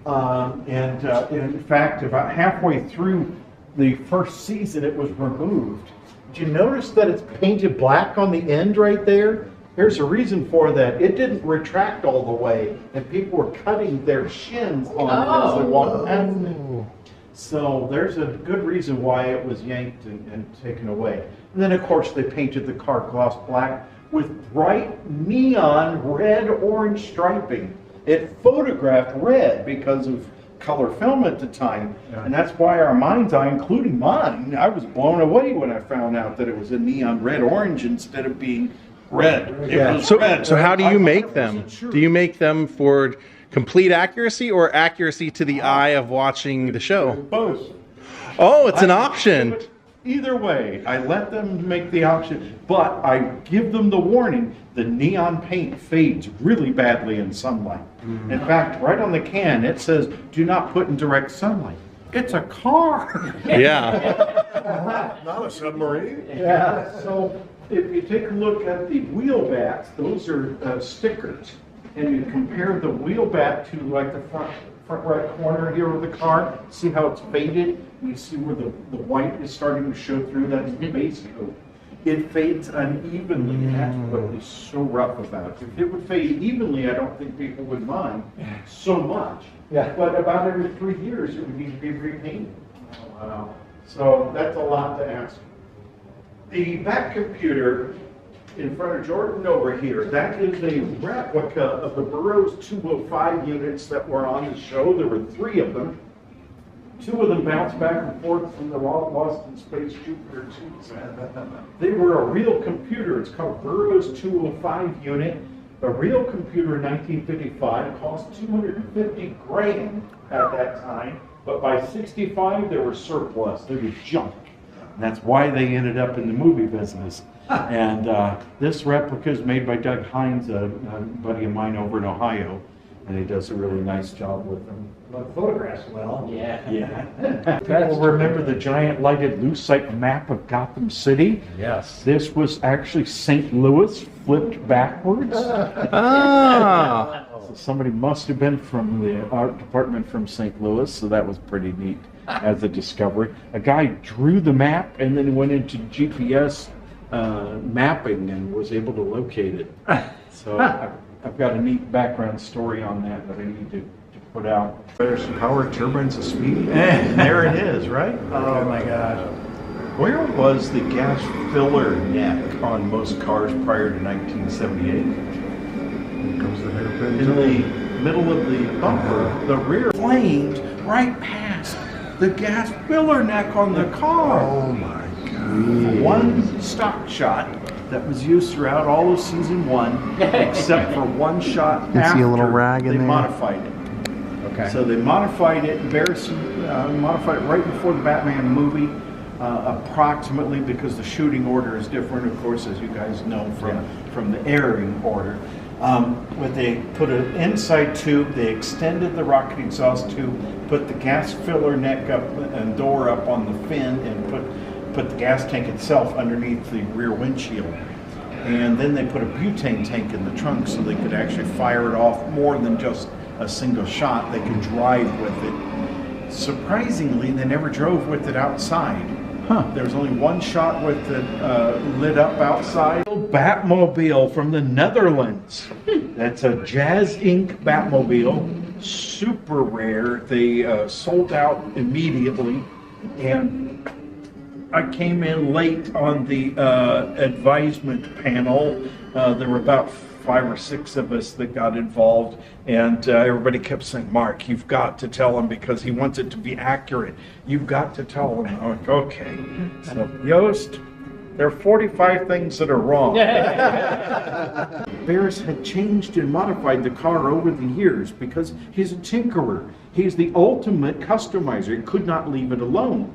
In fact, about halfway through the first season, it was removed. Did you notice that it's painted black on the end right there? Here's a reason for that. It didn't retract all the way, and people were cutting their shins on it as they walked past it. So there's a good reason why it was yanked and taken away. And then, of course, they painted the car gloss black with bright neon red-orange striping. It photographed red because of color film at the time, and that's why our mind's eye, including mine, I was blown away when I found out that it was a neon red-orange instead of being red. It was red. So how do you make them? Do you make them for complete accuracy or accuracy to the eye of watching the show? Both. Oh, it's an option. Either way, I let them make the option, but I give them the warning. The neon paint fades really badly in sunlight. In fact, right on the can, it says, do not put in direct sunlight. It's a car. Yeah. Not a submarine. Yeah, so if you take a look at the wheel bats, those are stickers, and you compare the wheel bat to like the front right corner here of the car, see how it's faded? You see where the white is starting to show through, that's the base coat. It fades unevenly, and that's what is so rough about it. If it would fade evenly, I don't think people would mind so much. Yeah. But about every 3 years, it would need to be repainted. Wow. So that's a lot to ask. The back computer in front of Jordan over here, that is a replica of the Burroughs 205 units that were on the show. There were 3 of them. 2 of them bounced back and forth from the Lost in Space Jupiter 2. They were a real computer. It's called Burroughs 205 unit. A real computer in 1955 cost $250 grand at that time, but by 65 they were surplus. They were junk. And that's why they ended up in the movie business. And this replica is made by Doug Hines, a buddy of mine over in Ohio, and he does a really nice job with them. But photographs well. Yeah. Yeah. People remember the giant lighted lucite map of Gotham City? Yes. This was actually St. Louis flipped backwards. Ah. So somebody must have been from the art department from St. Louis, so that was pretty neat as a discovery. A guy drew the map and then went into GPS mapping and was able to locate it. So I've got a neat background story on that I need to put out. There's some power turbines of speed. And there it is, right? Oh my God. Where was the gas filler neck on most cars prior to 1978? Here comes the hairpin. In the middle of the bumper, the rear flamed right past the gas filler neck on the car. Oh my God. One stock shot that was used throughout all of season 1, except for one shot You after see a little rag in they there? modified it. Okay. So they modified it, Barris modified it right before the Batman movie. approximately, because the shooting order is different, of course, as you guys know from the airing order. But they put an inside tube, they extended the rocket exhaust tube, put the gas filler neck up and door up on the fin, and put the gas tank itself underneath the rear windshield. And then they put a butane tank in the trunk so they could actually fire it off more than just a single shot. They could drive with it. Surprisingly, they never drove with it outside. There was only one shot with it lit up outside. Batmobile from the Netherlands. That's a Jazz Inc. Batmobile. Super rare. They sold out immediately. And I came in late on the advisement panel. There were about 5 or 6 of us that got involved, and everybody kept saying, "Mark, you've got to tell him because he wants it to be accurate. You've got to tell him." I'm like, okay. So, Yost, there are 45 things that are wrong. Barris had changed and modified the car over the years because he's a tinkerer. He's the ultimate customizer. He could not leave it alone.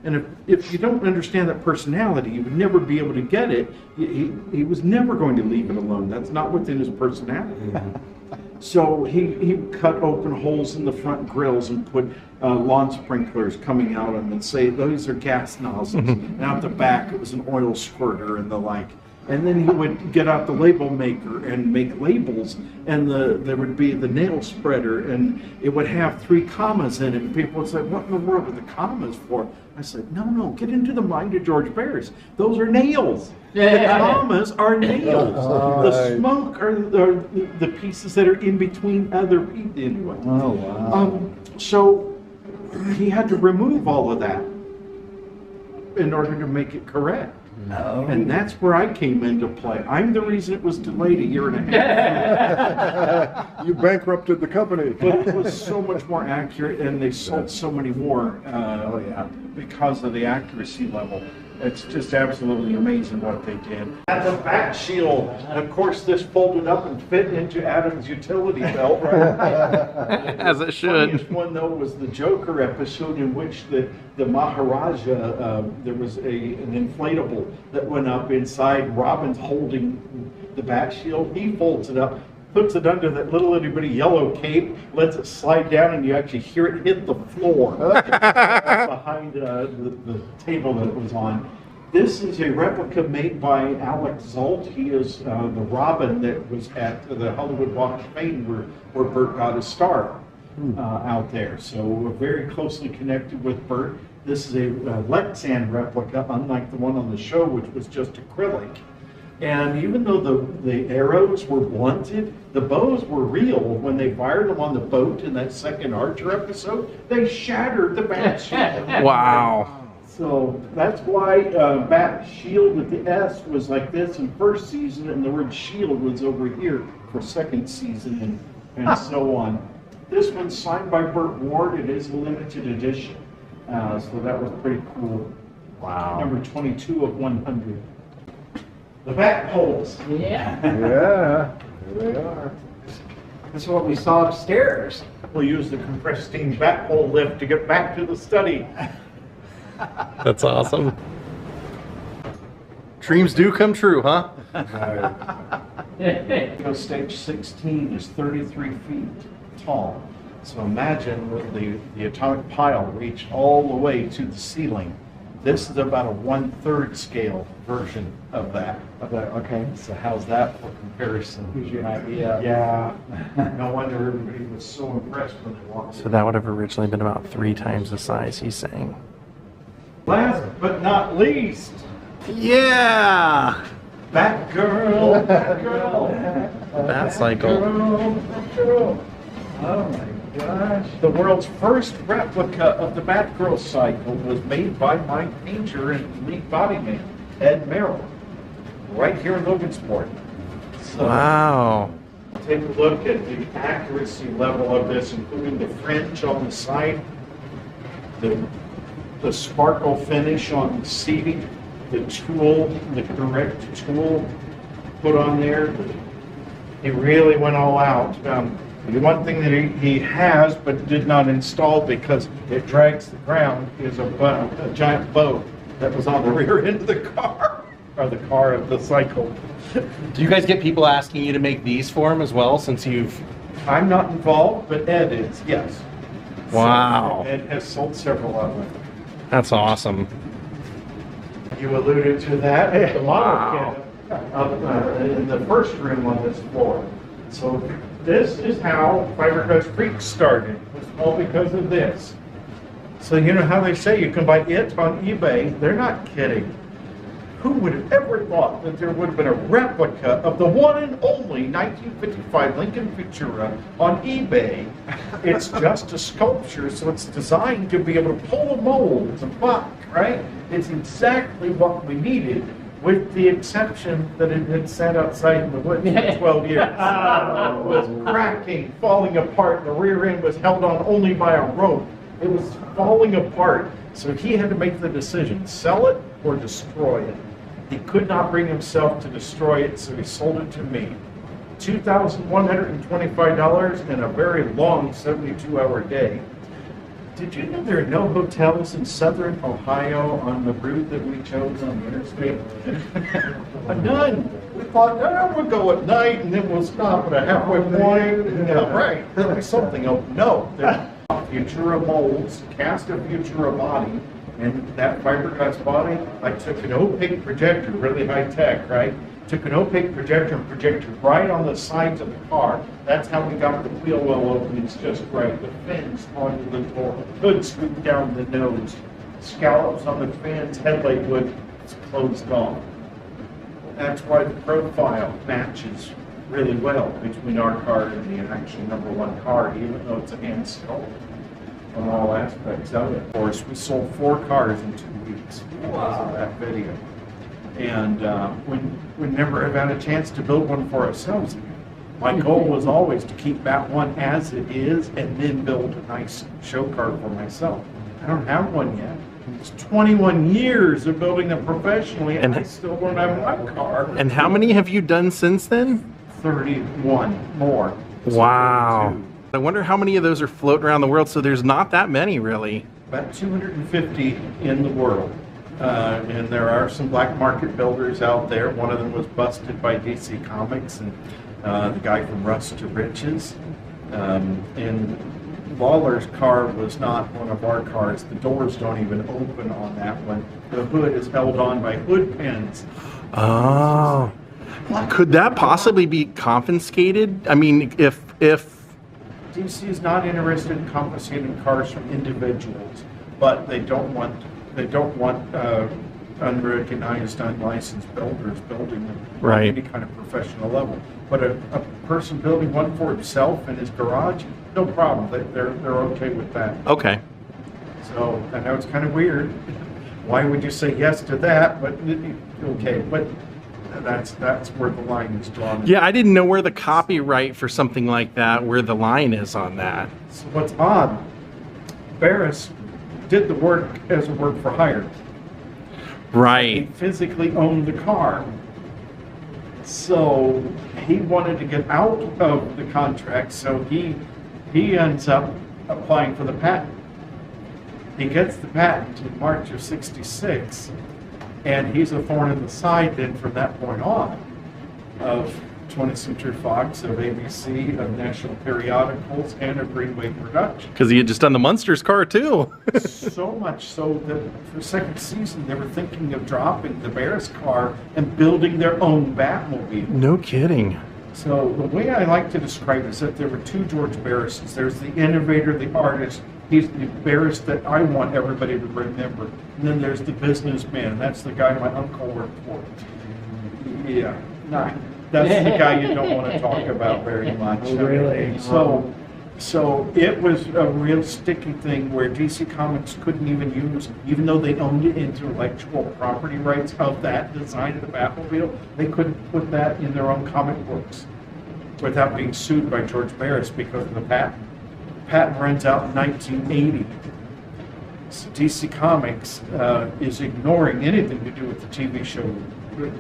And if you don't understand that personality, you would never be able to get it. He was never going to leave it alone. That's not within his personality. So he cut open holes in the front grills and put lawn sprinklers coming out of them and say, those are gas nozzles. And out the back, it was an oil squirter and the like. And then he would get out the label maker and make labels, and there would be the nail spreader, and it would have 3 commas in it. And people would say, "What in the world are the commas for?" I said, no, get into the mind of George Barris. Those are nails. The commas are nails. The smoke are the pieces that are in between other pieces. Anyway. Oh, wow. So he had to remove all of that in order to make it correct. No. And that's where I came into play. I'm the reason it was delayed a year and a half. You bankrupted the company. But it was so much more accurate, and they sold so many more because of the accuracy level. It's just absolutely amazing what they did. And the back shield, of course, this folded up and fit into Adam's utility belt, right? As it should. The funniest one, though, was the Joker episode in which the Maharaja, there was an inflatable that went up inside. Robin's holding the bat shield. He folds it up, puts it under that little itty bitty yellow cape, lets it slide down, and you actually hear it hit the floor behind the table that it was on. This is a replica made by Alex Zult. He is the Robin that was at the Hollywood Walk of Fame where Burt got his start out there. So we're very closely connected with Burt. This is a Lexan replica, unlike the one on the show, which was just acrylic. And even though the arrows were blunted, the bows were real. When they fired them on the boat in that second Archer episode, they shattered the bat shield. Wow. So that's why bat shield with the S was like this in first season, and the word shield was over here for second season, and so on. This one's signed by Burt Ward. It is a limited edition. So that was pretty cool. Wow. Number 22 of 100. The bat poles. Yeah. Yeah, here they are. That's what we saw upstairs. We'll use the compressed steam bat pole lift to get back to the study. That's awesome. Dreams do come true, huh? Stage 16 is 33 feet tall. So imagine the atomic pile reached all the way to the ceiling. This is about a 1/3 scale version of that. Okay. So how's that for comparison? Gives you an idea. Yeah. No wonder everybody was so impressed when they walked in. So that would have originally been about 3 times the size he's saying. Last but not least, Yeah! Batgirl, Batgirl. Bat cycle. Batgirl. Oh my gosh. The world's first replica of the Batgirl cycle was made by my painter and lead body man, Ed Merrill, right here in Logansport. So Wow. take a look at the accuracy level of this, including the fringe on the side, the sparkle finish on the seating, the tool, the correct tool put on there. He really went all out. The one thing that he has but did not install because it drags the ground is a giant boat. that was on the rear end of the car, or the car of the cycle. Do you guys get people asking you to make these for them as well, since you've... I'm not involved, but Ed is, yes. Wow. So, Ed has sold several of them. That's awesome. You alluded to that. The Wow. model kit in the first room on this floor. So this is how Fiberglass Creek started. It was all because of this. So you know how they say you can buy it on eBay? They're not kidding. Who would have ever thought that there would have been a replica of the one and only 1955 Lincoln Futura on eBay? It's just a sculpture, so it's designed to be able to pull a mold. It's a buck, right? It's exactly what we needed, with the exception that it had sat outside in the woods for 12 years. It was cracking, falling apart. The rear end was held on only by a rope. It was falling apart. So he had to make the decision, sell it or destroy it. He could not bring himself to destroy it, so he sold it to me. $2,125 in a very long 72-hour day. Did you know there are no hotels in southern Ohio on the route that we chose on the interstate? None. We thought, no, we'll go at night and then we'll stop at a halfway point. Yeah, right. There'll be something else. No, there's Futura molds, cast a Futura body, and that fiberglass body, I took an opaque projector, really high tech, right? Took an opaque projector and projected right on the sides of the car. That's how we got the wheel well openings just right. The fins onto the door, hood scooped down the nose, scallops on the fans, headlight wood closed off. That's why the profile matches really well between our car and the actual #1 car, even though it's a hand sculpt on all aspects of it. Of course, we sold 4 cars in 2 weeks because of that video. And we never have had a chance to build one for ourselves again. My goal was always to keep that one as it is and then build a nice show car for myself. I don't have one yet. It's 21 years of building them professionally and I still don't have one car. And how many have you done since then? 31 more. Wow. 32. I wonder how many of those are floating around the world, so there's not that many really. About 250 in the world. And there are some black market builders out there. One of them was busted by DC Comics and the guy from Rust to Riches. And Lawler's car was not one of our cars. The doors don't even open on that one. The hood is held on by hood pins. Oh. Could that possibly be confiscated? I mean, if DC is not interested in confiscating cars from individuals, but they don't want unrecognized, unlicensed builders building them Right. on any kind of professional level. But a person building one for himself in his garage, no problem. They're okay with that. Okay. So I know it's kind of weird. Why would you say yes to that? But okay, but that's where the line is drawn. Yeah, I didn't know where the copyright for something like that, where the line is on that. So what's odd, Barris did the work as a work for hire. He Right. physically owned the car. So he wanted to get out of the contract, so he ends up applying for the patent. He gets the patent in March of '66, and he's a thorn in the side then from that point on of 20th Century Fox, of ABC, of National Periodicals, and of Greenway Productions. Because he had just done the Munsters car too. So much so that for second season they were thinking of dropping the Barris car and building their own Batmobile. No kidding. So the way I like to describe it is that there were 2 George Barrises. There's the innovator, the artist. He's the Barris that I want everybody to remember. And then there's the businessman. That's the guy my uncle worked for. Yeah, that's the guy you don't want to talk about very much. Oh, really? So it was a real sticky thing where DC Comics couldn't even use, even though they owned intellectual property rights of that design of the Batmobile, they couldn't put that in their own comic books without being sued by George Barris because of the patent. The patent runs out in 1980. So DC Comics is ignoring anything to do with the TV show,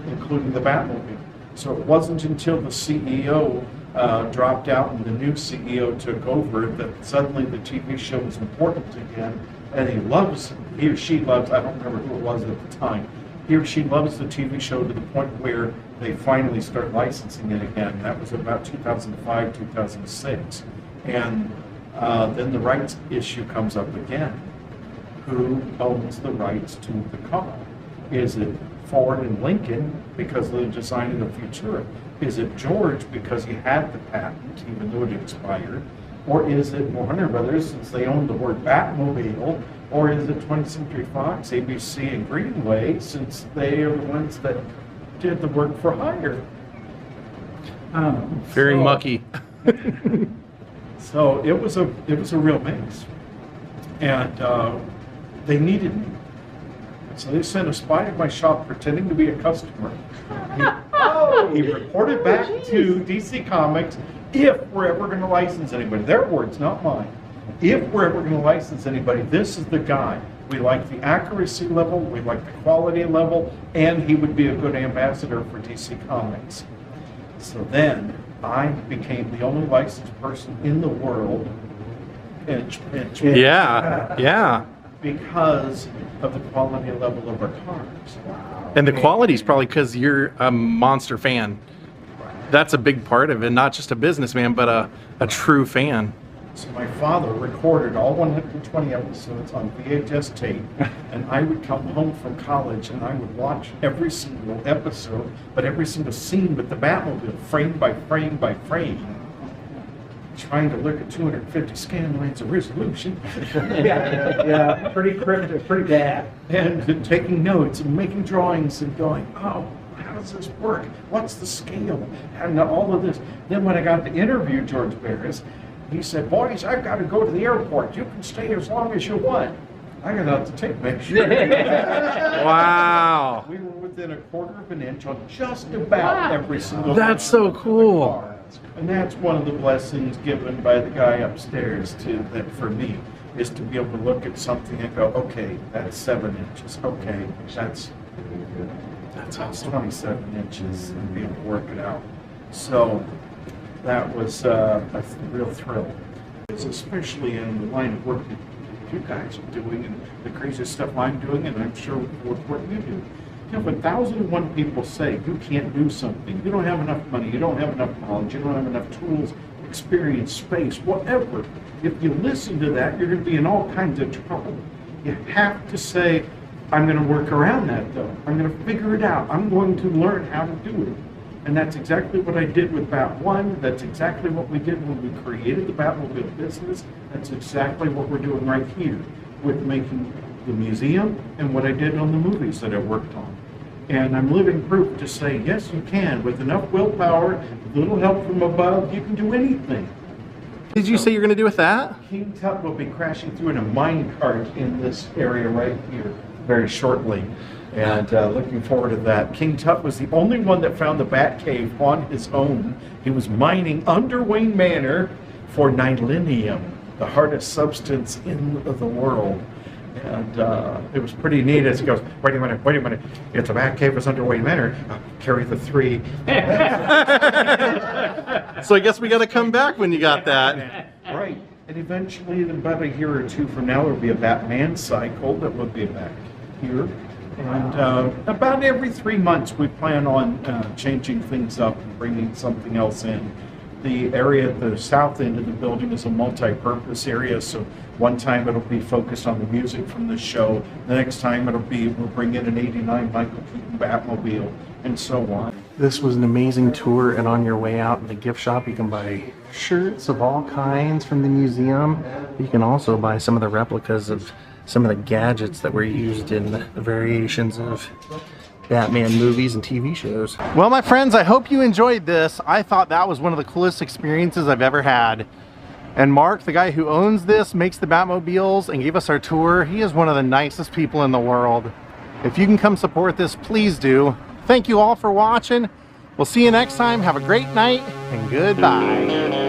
including the Batmobile. So it wasn't until the CEO dropped out and the new CEO took over, that suddenly the TV show was important again, and he or she loves, I don't remember who it was at the time, he or she loves the TV show to the point where they finally start licensing it again. That was about 2005, 2006. And then the rights issue comes up again. Who owns the rights to the car? Is it Ford and Lincoln because of the design of the Futura? Is it George because he had the patent even though it expired? Or is it Warner Brothers since they own the word Batmobile? Or is it 20th Century Fox, ABC, and Greenway since they are the ones that did the work for hire? Very mucky. So it was a real mix, and they needed me. So they sent a spy to my shop pretending to be a customer. He reported back to DC Comics, if we're ever going to license anybody, their words, not mine. If we're ever going to license anybody, this is the guy. We like the accuracy level, we like the quality level, and he would be a good ambassador for DC Comics. So then I became the only licensed person in the world. Yeah. Because of the quality level of our cars. And the quality's probably because you're a monster fan. That's a big part of it, not just a businessman, but a true fan. So my father recorded all 120 episodes on VHS tape, and I would come home from college and I would watch every single episode, but every single scene with the Batmobile, frame by frame by frame, trying to look at 250 scan lines of resolution. Yeah, pretty cryptic, pretty bad. And taking notes and making drawings and going, oh, how does this work? What's the scale? And all of this. Then when I got to interview George Barris, he said, boys, I've got to go to the airport. You can stay as long as you want. I got out the tape measure. Wow. We were within a quarter of an inch on just about every single That's so cool. And that's one of the blessings given by the guy upstairs that for me is to be able to look at something and go, okay, that's 7 inches. Okay, that's awesome. 27 inches, and be able to work it out. So that was a real thrill. It's especially in the line of work that you guys are doing and the crazy stuff I'm doing, and I'm sure with what you do. You know, 1,001 people say you can't do something. You don't have enough money. You don't have enough knowledge. You don't have enough tools, experience, space, whatever. If you listen to that, you're going to be in all kinds of trouble. You have to say, I'm going to work around that, though. I'm going to figure it out. I'm going to learn how to do it. And that's exactly what I did with Bat 1. That's exactly what we did when we created the Batmobile business. That's exactly what we're doing right here with making the museum and what I did on the movies that I worked on. And I'm living proof to say, yes, you can. With enough willpower, a little help from above, you can do anything. Did you say you're going to do with that? King Tut will be crashing through in a mine cart in this area right here very shortly. And looking forward to that. King Tut was the only one that found the Batcave on his own. He was mining under Wayne Manor for nylinium, the hardest substance in the world. And it was pretty neat as he goes, wait a minute, if the Batcave was under Wayne Manor, I'll carry the 3. So I guess we got to come back when you got that. Right. And eventually, in about a year or two from now, there will be a Batman cycle that will be back here. And about every 3 months, we plan on changing things up and bringing something else in. The area at the south end of the building is a multi-purpose area, so one time it'll be focused on the music from the show. The next time we'll bring in an '89 Michael Keaton Batmobile, and so on. This was an amazing tour, and on your way out in the gift shop, you can buy shirts of all kinds from the museum. You can also buy some of the replicas of some of the gadgets that were used in the variations of Batman movies and TV shows. Well, my friends, I hope you enjoyed this. I thought that was one of the coolest experiences I've ever had. And Mark, the guy who owns this, makes the Batmobiles, and gave us our tour, he is one of the nicest people in the world. If you can come support this, please do. Thank you all for watching. We'll see you next time. Have a great night, and goodbye.